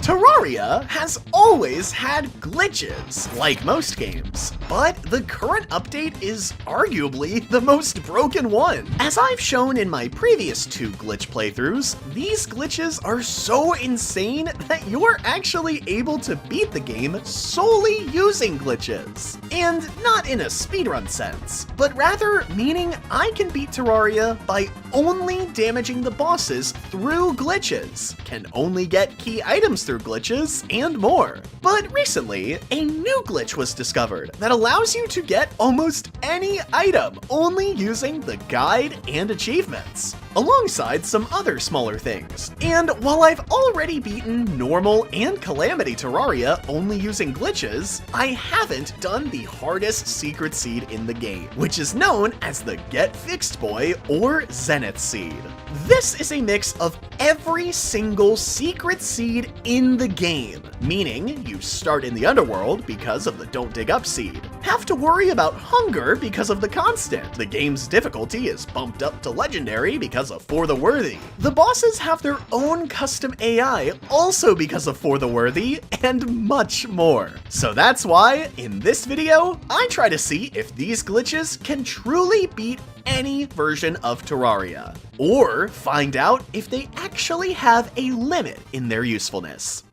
Terraria has always had glitches, like most games, but the current update is arguably the most broken one. As I've shown in my previous 2 glitch playthroughs, these glitches are so insane that you're actually able to beat the game solely using glitches. And not in a speedrun sense, but rather meaning I can beat Terraria by only damaging the bosses through glitches, can only get key items through glitches, and more. But recently, a new glitch was discovered that allows you to get almost any item only using the guide and achievements, alongside some other smaller things. And while I've already beaten normal and Calamity Terraria only using glitches, I haven't done the hardest secret seed in the game, which is known as the Get Fixed Boy or Zenith seed. This is a mix of every single secret seed in the game, meaning you start in the underworld because of the Don't Dig Up seed, have to worry about hunger because of the constant, the game's difficulty is bumped up to legendary because of For the Worthy, the bosses have their own custom AI also because of For the Worthy, and much more. So that's why, in this video, I try to see if these glitches can truly beat any version of Terraria, or find out if they actually have a limit in their usefulness.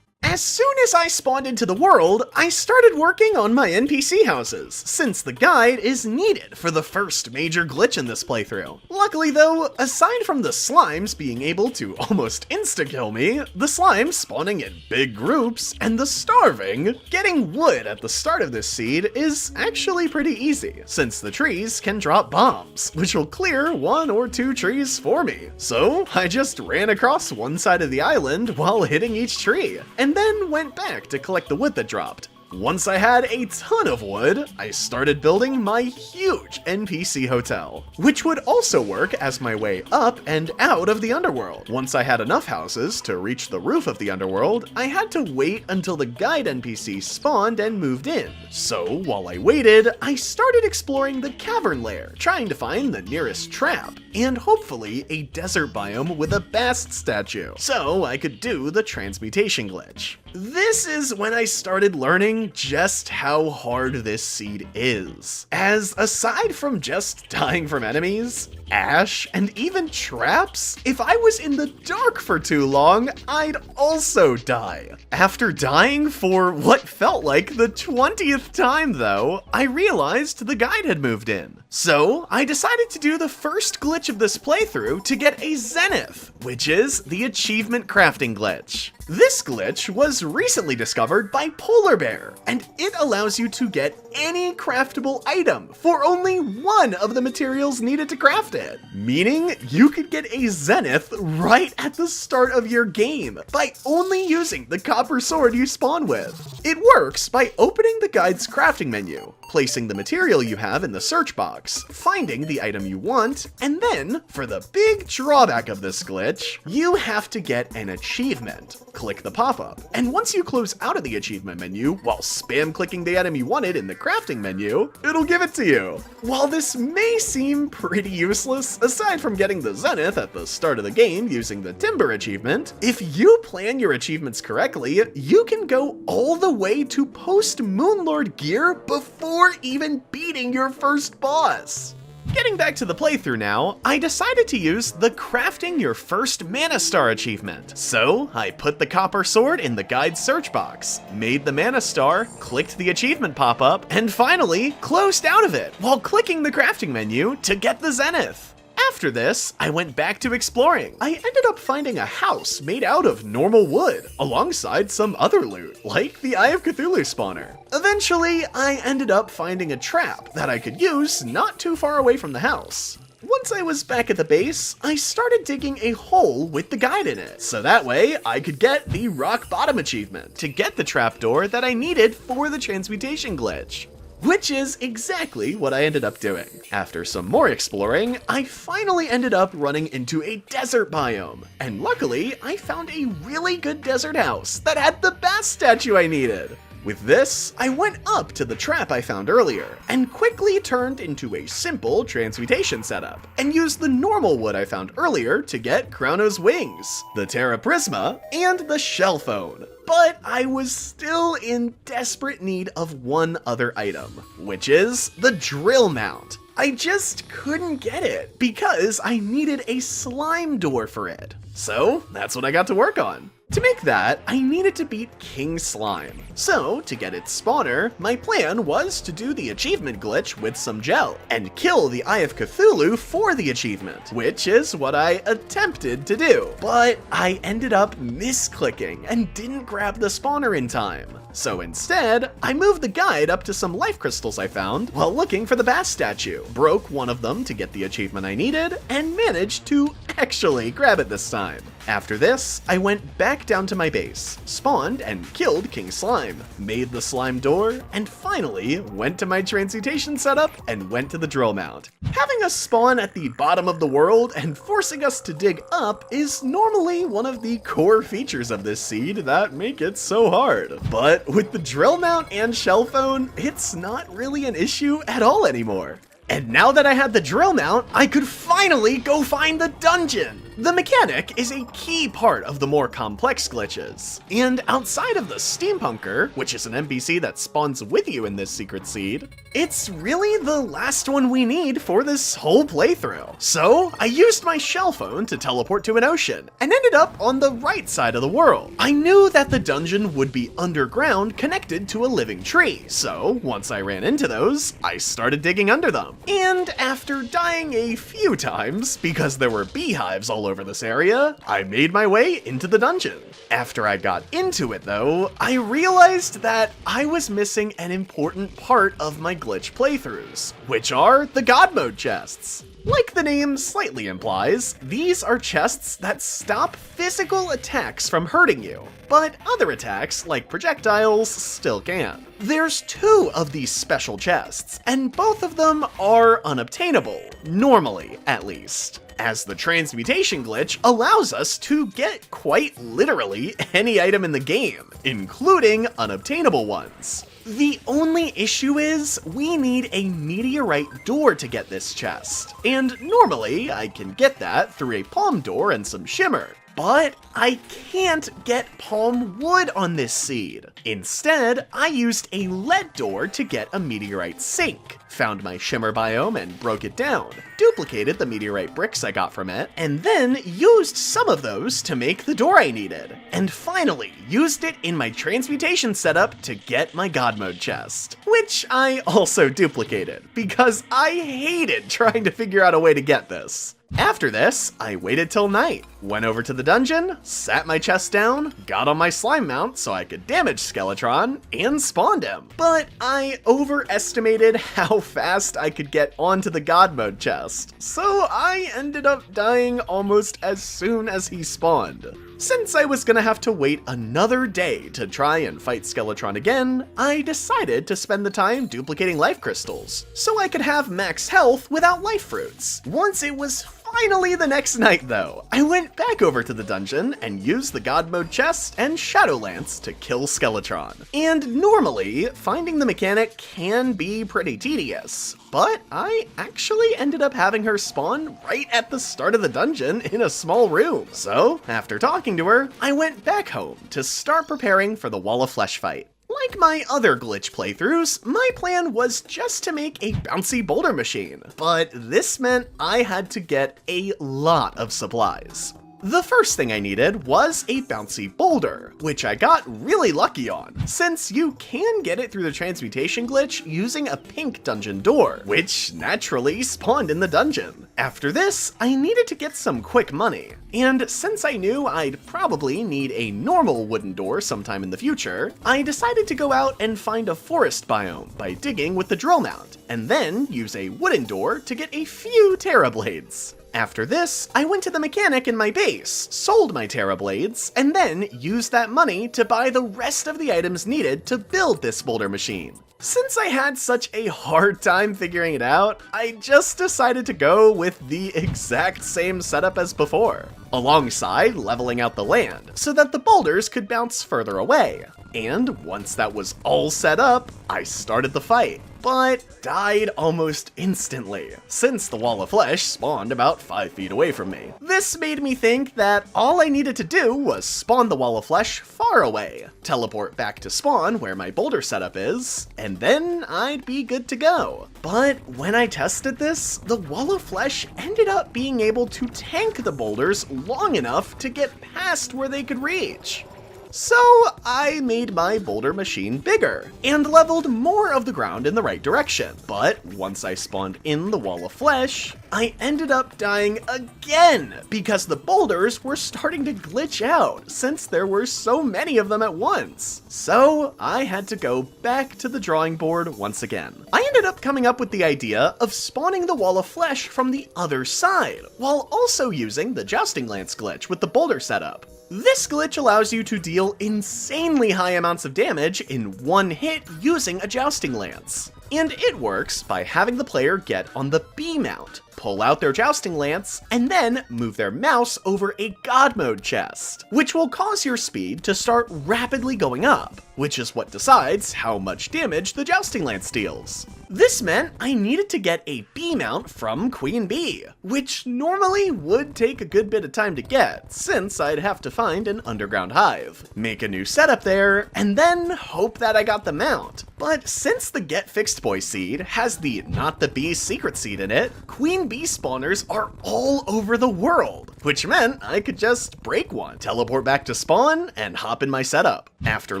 As soon as I spawned into the world, I started working on my NPC houses, since the guide is needed for the first major glitch in this playthrough. Luckily though, aside from the slimes being able to almost insta-kill me, the slimes spawning in big groups, and the starving, getting wood at the start of this seed is actually pretty easy, since the trees can drop bombs, which will clear 1 or 2 trees for me. So I just ran across one side of the island while hitting each tree, and then went back to collect the wood that dropped. Once I had a ton of wood, I started building my huge NPC hotel, which would also work as my way up and out of the underworld. Once I had enough houses to reach the roof of the underworld, I had to wait until the guide NPC spawned and moved in. So while I waited, I started exploring the cavern lair, trying to find the nearest trap, and hopefully a desert biome with a Bast statue, so I could do the transmutation glitch. This is when I started learning just how hard this seed is, as aside from just dying from enemies, ash, and even traps, if I was in the dark for too long, I'd also die. After dying for what felt like the 20th time though, I realized the guide had moved in. So I decided to do the first glitch of this playthrough to get a Zenith, which is the achievement crafting glitch. This glitch was recently discovered by Polar Bear, and it allows you to get any craftable item for only 1 of the materials needed to craft it, meaning you could get a Zenith right at the start of your game by only using the copper sword you spawn with. It works by opening the guide's crafting menu, placing the material you have in the search box, finding the item you want, and then, for the big drawback of this glitch, you have to get an achievement. Click the pop-up, and once you close out of the achievement menu while spam clicking the item you wanted in the crafting menu, it'll give it to you. While this may seem pretty useless, aside from getting the Zenith at the start of the game using the Timber achievement, if you plan your achievements correctly, you can go all the way to post-Moonlord gear before even beating your first boss. Getting back to the playthrough now, I decided to use the Crafting Your First Mana Star achievement. So I put the copper sword in the guide search box, made the Mana Star, clicked the achievement pop-up, and finally closed out of it while clicking the crafting menu to get the Zenith. After this, I went back to exploring. I ended up finding a house made out of normal wood, alongside some other loot, like the Eye of Cthulhu spawner. Eventually, I ended up finding a trap that I could use not too far away from the house. Once I was back at the base, I started digging a hole with the guide in it, so that way I could get the Rock Bottom achievement to get the trapdoor that I needed for the transmutation glitch. Which is exactly what I ended up doing. After some more exploring, I finally ended up running into a desert biome, and luckily I found a really good desert house that had the Bast statue I needed. With this, I went up to the trap I found earlier, and quickly turned into a simple transmutation setup, and used the normal wood I found earlier to get Chrono's wings, the Terra Prisma, and the Shell Phone. But I was still in desperate need of one other item, which is the drill mount. I just couldn't get it, because I needed a slime door for it. So that's what I got to work on. To make that, I needed to beat King Slime. So, to get its spawner, my plan was to do the achievement glitch with some gel, and kill the Eye of Cthulhu for the achievement, which is what I attempted to do. But I ended up misclicking and didn't grab the spawner in time. So instead, I moved the guide up to some life crystals I found while looking for the bass statue, broke one of them to get the achievement I needed, and managed to actually grab it this time. After this, I went back down to my base, spawned and killed King Slime, made the slime door, and finally went to my transmutation setup and went to the drill mount. Having us spawn at the bottom of the world and forcing us to dig up is normally one of the core features of this seed that make it so hard. But with the drill mount and shell phone, it's not really an issue at all anymore. And now that I had the drill mount, I could finally go find the dungeon! The mechanic is a key part of the more complex glitches, and outside of the Steampunker, which is an NPC that spawns with you in this secret seed, it's really the last one we need for this whole playthrough. So I used my shell phone to teleport to an ocean, and ended up on the right side of the world. I knew that the dungeon would be underground connected to a living tree, so once I ran into those, I started digging under them. And after dying a few times, because there were beehives all over this area, I made my way into the dungeon. After I got into it though, I realized that I was missing an important part of my glitch playthroughs, which are the God Mode chests. Like the name slightly implies, these are chests that stop physical attacks from hurting you, but other attacks, like projectiles, still can. There's 2 of these special chests, and both of them are unobtainable, normally at least, as the transmutation glitch allows us to get quite literally any item in the game, including unobtainable ones. The only issue is, we need a meteorite door to get this chest, and normally I can get that through a palm door and some shimmer. But I can't get palm wood on this seed. Instead, I used a lead door to get a meteorite sink, found my shimmer biome and broke it down, duplicated the meteorite bricks I got from it, and then used some of those to make the door I needed. And finally, used it in my transmutation setup to get my God Mode chest, which I also duplicated, because I hated trying to figure out a way to get this. After this, I waited till night, went over to the dungeon, sat my chest down, got on my slime mount so I could damage Skeletron, and spawned him. But I overestimated how fast I could get onto the God Mode chest, so I ended up dying almost as soon as he spawned. Since I was gonna have to wait another day to try and fight Skeletron again, I decided to spend the time duplicating life crystals, so I could have max health without life fruits. Once it was finally the next night though, I went back over to the dungeon and used the God Mode chest and Shadow Lance to kill Skeletron. And normally, finding the mechanic can be pretty tedious, but I actually ended up having her spawn right at the start of the dungeon in a small room. So, after talking to her, I went back home to start preparing for the Wall of Flesh fight. Like my other glitch playthroughs, my plan was just to make a bouncy boulder machine, but this meant I had to get a lot of supplies. The first thing I needed was a bouncy boulder, which I got really lucky on, since you can get it through the transmutation glitch using a pink dungeon door, which naturally spawned in the dungeon. After this, I needed to get some quick money, and since I knew I'd probably need a normal wooden door sometime in the future, I decided to go out and find a forest biome by digging with the drill mount, and then use a wooden door to get a few Terra blades. After this, I went to the mechanic in my base, sold my Terra blades, and then used that money to buy the rest of the items needed to build this boulder machine. Since I had such a hard time figuring it out, I just decided to go with the exact same setup as before. alongside leveling out the land so that the boulders could bounce further away. And once that was all set up, I started the fight, but died almost instantly, since the wall of flesh spawned about 5 feet away from me. This made me think that all I needed to do was spawn the wall of flesh far away, teleport back to spawn where my boulder setup is, and then I'd be good to go. But when I tested this, the wall of flesh ended up being able to tank the boulders long enough to get past where they could reach. So I made my boulder machine bigger, and leveled more of the ground in the right direction. But once I spawned in the wall of flesh, I ended up dying again, because the boulders were starting to glitch out, since there were so many of them at once. So I had to go back to the drawing board once again. I ended up coming up with the idea of spawning the wall of flesh from the other side, while also using the jousting lance glitch with the boulder setup. This glitch allows you to deal insanely high amounts of damage in one hit using a jousting lance. And it works by having the player get on the B mount, pull out their jousting lance, and then move their mouse over a God mode chest, which will cause your speed to start rapidly going up, which is what decides how much damage the jousting lance deals. This meant I needed to get a B mount from Queen Bee, which normally would take a good bit of time to get, since I'd have to find an underground hive, make a new setup there, and then hope that I got the mount. But since the Get Fixed Boy seed has the Not the Bee secret seed in it, Queen Bee spawners are all over the world, which meant I could just break one, teleport back to spawn, and hop in my setup. After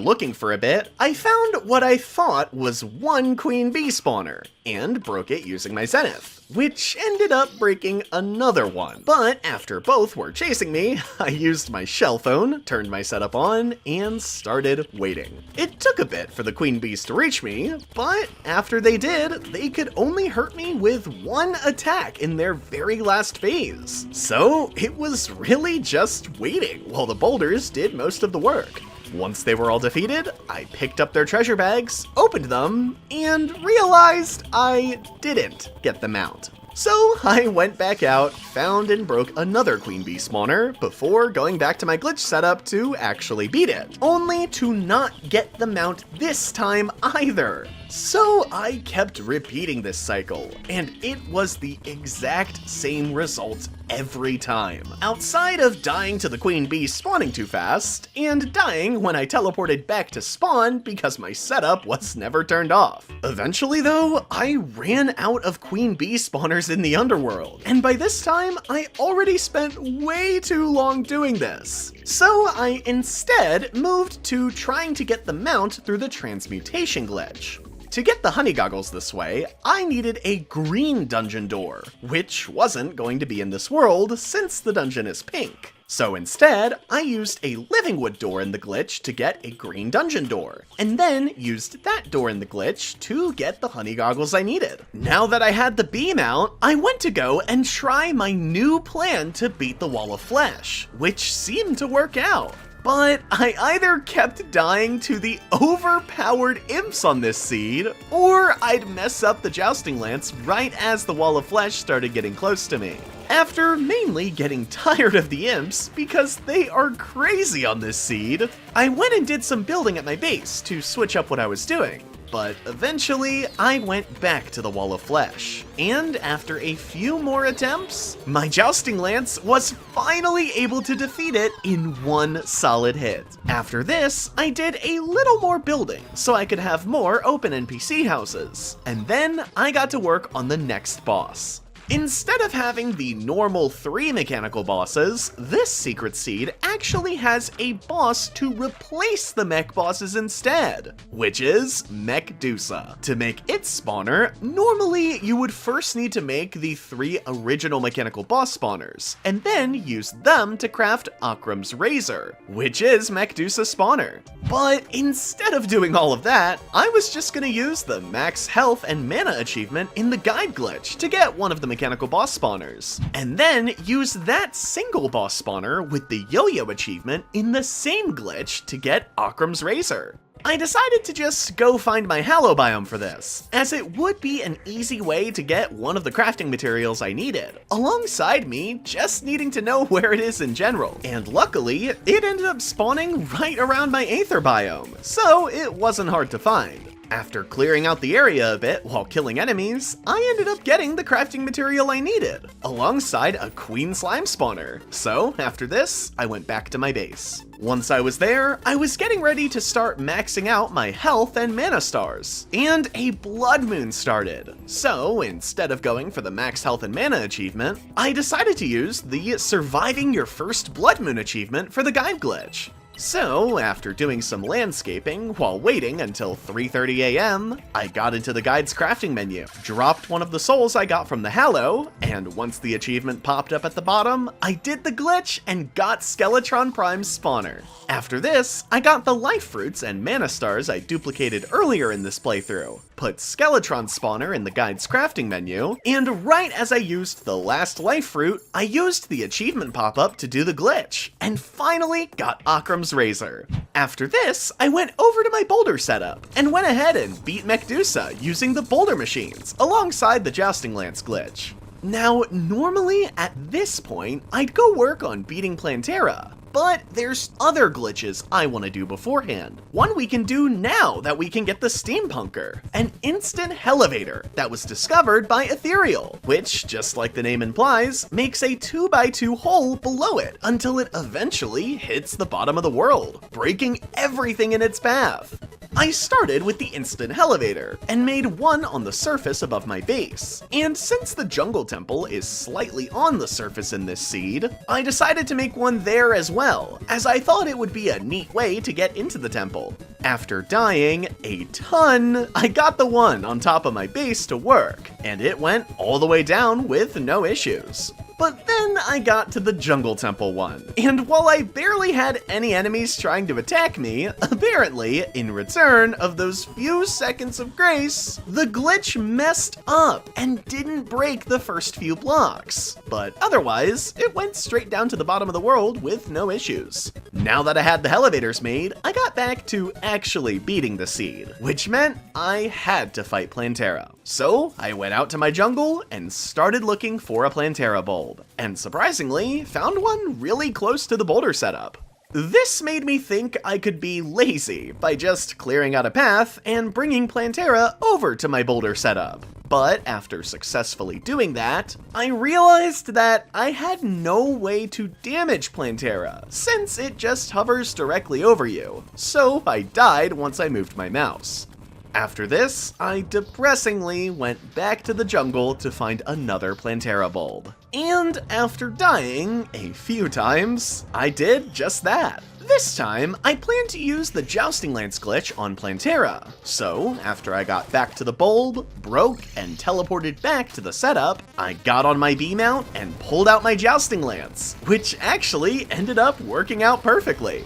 looking for a bit, I found what I thought was one Queen Bee spawner, and broke it using my Zenith, which ended up breaking another one. But after both were chasing me, I used my shell phone, turned my setup on, and started waiting. It took a bit for the Queen Bees to reach me, but after they did, they could only hurt me with one attack in their very last phase. So it was really just waiting while the boulders did most of the work. Once they were all defeated, I picked up their treasure bags, opened them, and realized I didn't get the mount. So I went back out, found and broke another Queen Bee spawner before going back to my glitch setup to actually beat it, only to not get the mount this time either. So I kept repeating this cycle, and it was the exact same result every time. Outside of dying to the Queen Bee spawning too fast, and dying when I teleported back to spawn because my setup was never turned off. Eventually though, I ran out of Queen Bee spawners in the underworld, and by this time, I already spent way too long doing this. So I instead moved to trying to get the mount through the transmutation glitch. To get the honey goggles this way, I needed a green dungeon door, which wasn't going to be in this world since the dungeon is pink. So instead, I used a living wood door in the glitch to get a green dungeon door, and then used that door in the glitch to get the honey goggles I needed. Now that I had the bee mount, I went to go and try my new plan to beat the wall of flesh, which seemed to work out. But I either kept dying to the overpowered imps on this seed, or I'd mess up the jousting lance right as the wall of flesh started getting close to me. After mainly getting tired of the imps because they are crazy on this seed, I went and did some building at my base to switch up what I was doing. But eventually, I went back to the wall of flesh, and after a few more attempts, my jousting lance was finally able to defeat it in one solid hit. After this, I did a little more building so I could have more open NPC houses, and then I got to work on the next boss. Instead of having the normal 3 mechanical bosses, this secret seed actually has a boss to replace the mech bosses instead, which is Mechdusa. To make its spawner, normally you would first need to make the 3 original mechanical boss spawners, and then use them to craft Akram's Razor, which is Mechdusa's spawner. But instead of doing all of that, I was just gonna use the max health and mana achievement in the guide glitch to get one of the mechanical boss spawners, and then use that single boss spawner with the yo-yo achievement in the same glitch to get Akram's Razor. I decided to just go find my Hallow biome for this, as it would be an easy way to get one of the crafting materials I needed, alongside me just needing to know where it is in general. And luckily, it ended up spawning right around my Aether biome, so it wasn't hard to find. After clearing out the area a bit while killing enemies, I ended up getting the crafting material I needed, alongside a queen slime spawner. So after this, I went back to my base. Once I was there, I was getting ready to start maxing out my health and mana stars, and a blood moon started. So instead of going for the max health and mana achievement, I decided to use the surviving your first blood moon achievement for the guide glitch. So, after doing some landscaping while waiting until 3:30 a.m., I got into the guide's crafting menu, dropped one of the souls I got from the Hallow, and once the achievement popped up at the bottom, I did the glitch and got Skeletron Prime's spawner. After this, I got the life fruits and mana stars I duplicated earlier in this playthrough, put Skeletron spawner in the guide's crafting menu, and right as I used the last life fruit, I used the achievement pop-up to do the glitch, and finally got Akram's Razor. After this, I went over to my boulder setup, and went ahead and beat Mekdusa using the boulder machines, alongside the Jousting Lance glitch. Now, normally at this point, I'd go work on beating Plantera, but there's other glitches I want to do beforehand. One we can do now that we can get the Steampunker, an instant Hellevator that was discovered by Ethyriel, which, just like the name implies, makes a 2x2 hole below it until it eventually hits the bottom of the world, breaking everything in its path. I started with the instant Hellevator, and made one on the surface above my base. And since the jungle temple is slightly on the surface in this seed, I decided to make one there as well, as I thought it would be a neat way to get into the temple. After dying a ton, I got the one on top of my base to work, and it went all the way down with no issues. But then I got to the Jungle Temple one, and while I barely had any enemies trying to attack me, apparently, in return of those few seconds of grace, the glitch messed up and didn't break the first few blocks. But otherwise, it went straight down to the bottom of the world with no issues. Now that I had the elevators made, I got back to actually beating the seed, which meant I had to fight Plantera. So I went out to my jungle and started looking for a Plantera bulb, and surprisingly, found one really close to the boulder setup. This made me think I could be lazy by just clearing out a path and bringing Plantera over to my boulder setup. But after successfully doing that, I realized that I had no way to damage Plantera, since it just hovers directly over you, so I died once I moved my mouse. After this, I depressingly went back to the jungle to find another Plantera bulb. And after dying a few times, I did just that. This time, I planned to use the Jousting Lance glitch on Plantera. So, after I got back to the bulb, broke, and teleported back to the setup, I got on my B-mount and pulled out my Jousting Lance, which actually ended up working out perfectly.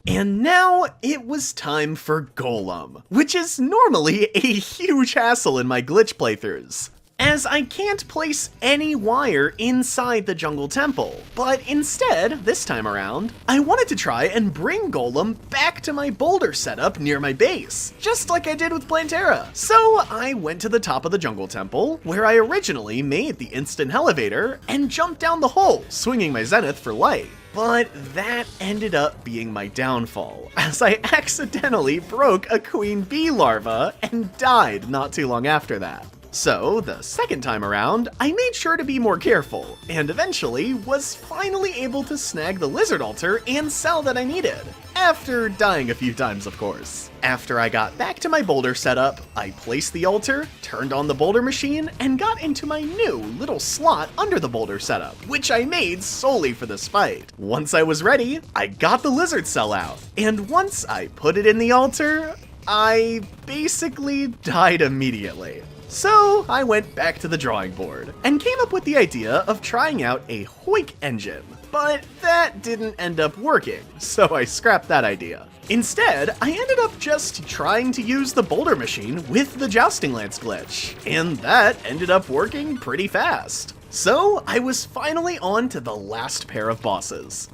And now it was time for Golem, which is normally a huge hassle in my glitch playthroughs, as I can't place any wire inside the jungle temple. But instead, this time around, I wanted to try and bring Golem back to my boulder setup near my base, just like I did with Plantera. So I went to the top of the jungle temple, where I originally made the instant elevator, and jumped down the hole, swinging my Zenith for light. But that ended up being my downfall, as I accidentally broke a queen bee larva and died not too long after that. So, the second time around, I made sure to be more careful, and eventually was finally able to snag the lizard altar and cell that I needed, after dying a few times of course. After I got back to my boulder setup, I placed the altar, turned on the boulder machine, and got into my new little slot under the boulder setup, which I made solely for this fight. Once I was ready, I got the lizard cell out, and once I put it in the altar, I basically died immediately. So I went back to the drawing board, and came up with the idea of trying out a Hoik engine, but that didn't end up working, so I scrapped that idea. Instead, I ended up just trying to use the boulder machine with the Jousting Lance glitch, and that ended up working pretty fast. So I was finally on to the last pair of bosses.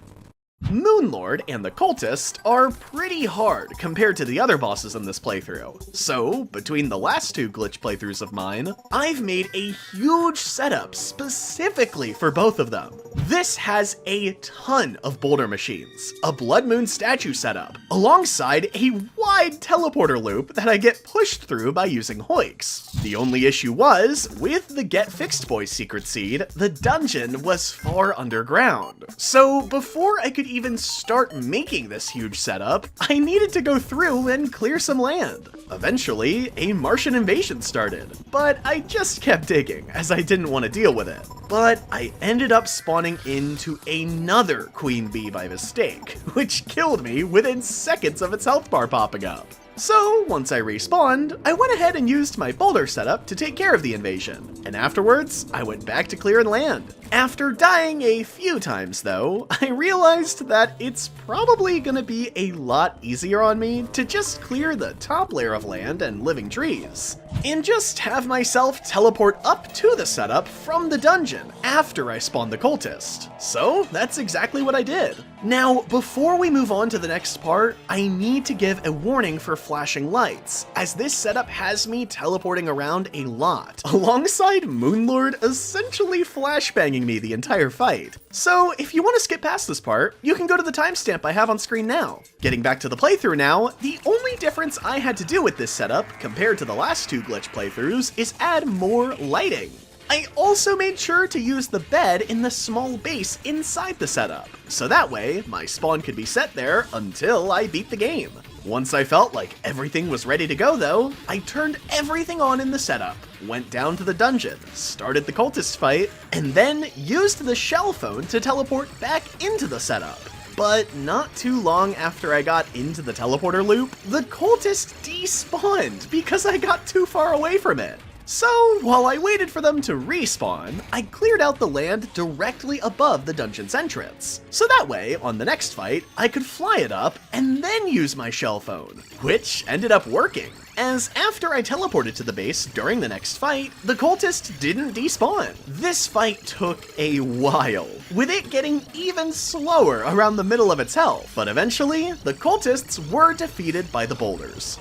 Moonlord and the Cultist are pretty hard compared to the other bosses in this playthrough, so between the last two glitch playthroughs of mine, I've made a huge setup specifically for both of them. This has a ton of boulder machines, a Blood Moon statue setup, alongside a wide teleporter loop that I get pushed through by using hoiks. The only issue was, with the Get Fixed Boy secret seed, the dungeon was far underground. So before I could even start making this huge setup, I needed to go through and clear some land. Eventually, a Martian invasion started, but I just kept digging as I didn't want to deal with it. But I ended up spawning into another queen bee by mistake, which killed me within seconds of its health bar popping up. So, once I respawned, I went ahead and used my boulder setup to take care of the invasion, and afterwards, I went back to clearing land. After dying a few times though, I realized that it's probably gonna be a lot easier on me to just clear the top layer of land and living trees, and just have myself teleport up to the setup from the dungeon after I spawned the cultist. So that's exactly what I did. Now, before we move on to the next part, I need to give a warning for flashing lights, as this setup has me teleporting around a lot, alongside Moonlord essentially flashbanging me the entire fight. So if you want to skip past this part, you can go to the timestamp I have on screen now. Getting back to the playthrough now, the only difference I had to do with this setup, compared to the last two glitch playthroughs, is add more lighting. I also made sure to use the bed in the small base inside the setup, so that way my spawn could be set there until I beat the game. Once I felt like everything was ready to go though, I turned everything on in the setup, went down to the dungeon, started the cultist fight, and then used the shell phone to teleport back into the setup. But not too long after I got into the teleporter loop, the cultist despawned because I got too far away from it. So, while I waited for them to respawn, I cleared out the land directly above the dungeon's entrance. So that way, on the next fight, I could fly it up and then use my shell phone, which ended up working, as after I teleported to the base during the next fight, the cultist didn't despawn. This fight took a while, with it getting even slower around the middle of its health, but eventually, the cultists were defeated by the boulders.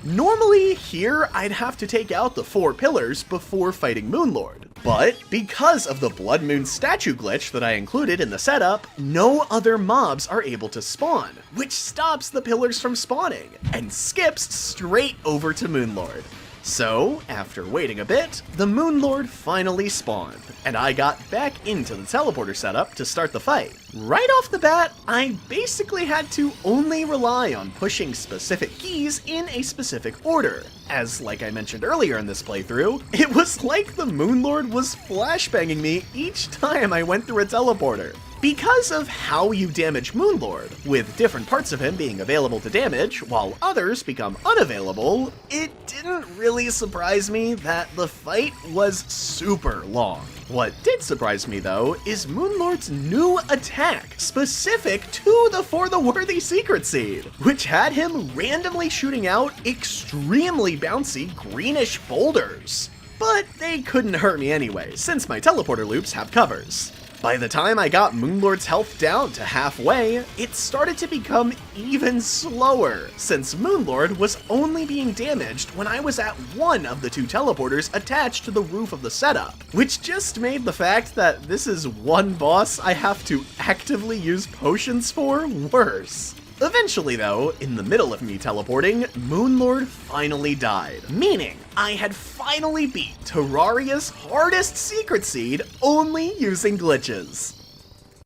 Normally, here I'd have to take out the 4 pillars before fighting Moonlord, but because of the Blood Moon statue glitch that I included in the setup, no other mobs are able to spawn, which stops the pillars from spawning, and skips straight over to Moonlord. So, after waiting a bit, the Moonlord finally spawned, and I got back into the teleporter setup to start the fight. Right off the bat, I basically had to only rely on pushing specific keys in a specific order, as like I mentioned earlier in this playthrough, it was like the Moonlord was flashbanging me each time I went through a teleporter. Because of how you damage Moonlord, with different parts of him being available to damage, while others become unavailable, it didn't really surprise me that the fight was super long. What did surprise me though, is Moonlord's new attack, specific to the For the Worthy secret seed, which had him randomly shooting out extremely bouncy greenish boulders. But they couldn't hurt me anyway, since my teleporter loops have covers. By the time I got Moonlord's health down to halfway, it started to become even slower, since Moonlord was only being damaged when I was at one of the 2 teleporters attached to the roof of the setup, which just made the fact that this is one boss I have to actively use potions for worse. Eventually though, in the middle of me teleporting, Moonlord finally died, meaning I had finally beat Terraria's hardest secret seed only using glitches.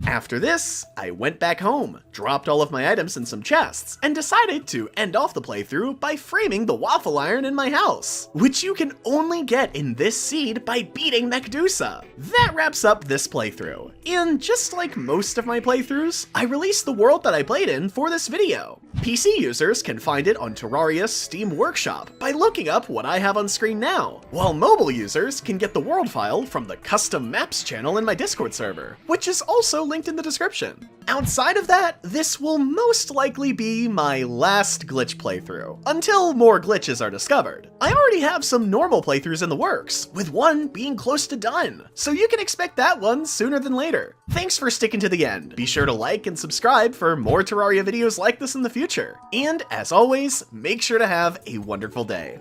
After this, I went back home, dropped all of my items in some chests, and decided to end off the playthrough by framing the waffle iron in my house, which you can only get in this seed by beating Medusa. That wraps up this playthrough, and just like most of my playthroughs, I released the world that I played in for this video. PC users can find it on Terraria's Steam Workshop by looking up what I have on screen now, while mobile users can get the world file from the Custom Maps channel in my Discord server, which is also linked in the description. Outside of that, this will most likely be my last glitch playthrough, until more glitches are discovered. I already have some normal playthroughs in the works, with one being close to done, so you can expect that one sooner than later. Thanks for sticking to the end. Be sure to like and subscribe for more Terraria videos like this in the future. And as always, make sure to have a wonderful day.